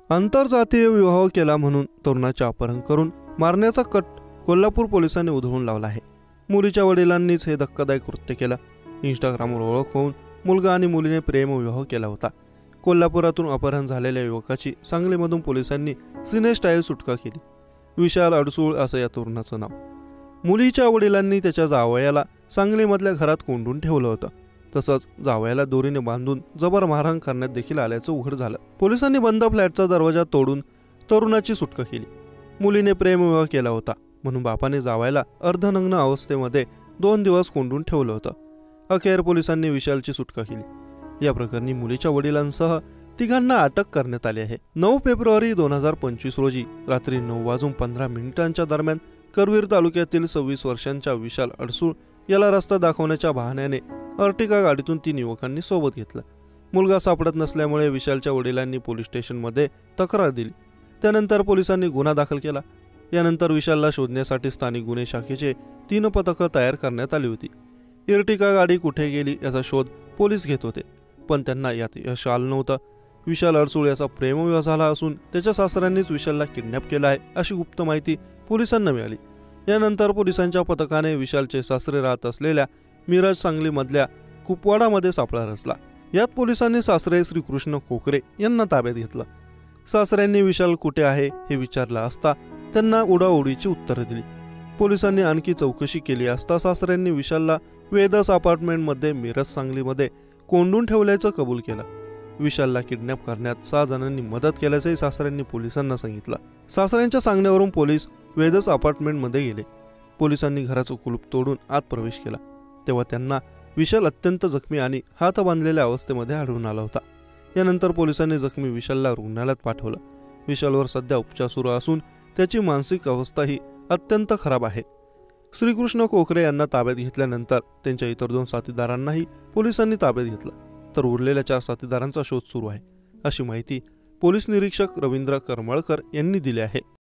आंतरजातीय विवाह केला म्हणून तरुणाचे अपहरण करून मारण्याचा कट कोल्हापूर पोलिसांनी उधळून लावला आहे। मुलीच्या वडिलांनीच हे धक्कादायक कृत्य केलं। इंस्टाग्रामवर ओळख होऊन मुलगा आणि मुलीने प्रेमविवाह केला होता। कोल्हापुरातून अपहरण झालेल्या युवकाची सांगलीमधून पोलिसांनी सिने स्टाईल सुटका केली। विशाल अडसूळ असं या तरुणाचं नाव। मुलीच्या वडिलांनी त्याच्या जावयाला सांगलीमधल्या घरात कोंडून ठेवलं होतं। तसंच जावयाला दोरीने बांधून जबर मारहाण करण्यात देखील आल्याचं उघड झालं। पोलिसांनी बंद फ्लॅटचा दरवाजा तोडून तरुणाची सुटका केली। मुलीने प्रेमविवाह केला होता म्हणून बापाने जावयाला अर्धनग्न अवस्थेमध्ये 2 दिवस कोंडून ठेवलं होतं। अखेर पोलिसांनी विशालची सुटका केली। या प्रकरणी मुलीच्या वडिलांसह तिघांना अटक करण्यात आली आहे। 9 फेब्रुवारी 2025 रोजी रात्री 9:15 दरम्यान करवीर तालुक्यातील 26 वर्षांच्या विशाल अडसूळ याला रस्ता दाखवण्याच्या बहाण्याने अर्टिगा गाडीतून 3 युवकांनी सोबत घेतलं। मुलगा सापडत नसल्यामुळे विशालच्या वडिलांनी पोलीस स्टेशनमध्ये तक्रार दिली। त्यानंतर पोलिसांनी गुन्हा दाखल केला। यानंतर विशालला शोधण्यासाठी स्थानिक गुन्हे शाखेचे 3 पथकं तयार करण्यात आली होती। अर्टिगा गाडी कुठे गेली याचा शोध पोलीस घेत होते, पण त्यांना यात यश आलं नव्हतं। विशाल अडसूळ याचा प्रेमविवाह झाला असून त्याच्या सासऱ्यांनीच विशालला किडनॅप केला आहे अशी गुप्त माहिती पोलिसांना मिळाली। यानंतर पोलिसांच्या पथकाने विशालचे सासरे राहत असलेल्या मिरज सांगलीमधल्या कुपवाडामध्ये सापळा रचला। यात पोलिसांनी सासरे श्रीकृष्ण कोकरे यांना ताब्यात घेतलं। सासऱ्यांनी विशाल कुठे आहे हे विचारलं असता त्यांना उडाउडीची उत्तरं दिली। पोलिसांनी आणखी चौकशी केली असता सासऱ्यांनी विशालला वेदस अपार्टमेंटमध्ये मिरज सांगलीमध्ये कोंडून ठेवल्याचं कबूल केलं। विशालला किडनॅप करण्यात 6 जणांनी मदत केल्याचंही सासऱ्यांनी पोलिसांना सांगितलं। सासऱ्यांच्या सांगण्यावरून पोलीस वेदस अपार्टमेंटमध्ये गेले। पोलिसांनी घराचं कुलूप तोडून आत प्रवेश केला तेव्हा त्यांना विशाल अत्यंत जखमी आणि हात बांधलेल्या अवस्थेमध्ये आढळून आला होता। यानंतर पोलिसांनी जखमी विशालला रुग्णालयात पाठवलं। विशालवर सध्या उपचार सुरू असून त्याची मानसिक अवस्थाही अत्यंत खराब आहे। श्रीकृष्ण कोकरे यांना ताब्यात घेतल्यानंतर त्यांच्या इतर 2 साथीदारांनाही पोलिसांनी ताब्यात घेतलं, तर उरलेल्या 4 साथीदारांचा शोध सुरू आहे अशी माहिती पोलीस निरीक्षक रवींद्र करमळकर यांनी दिली आहे।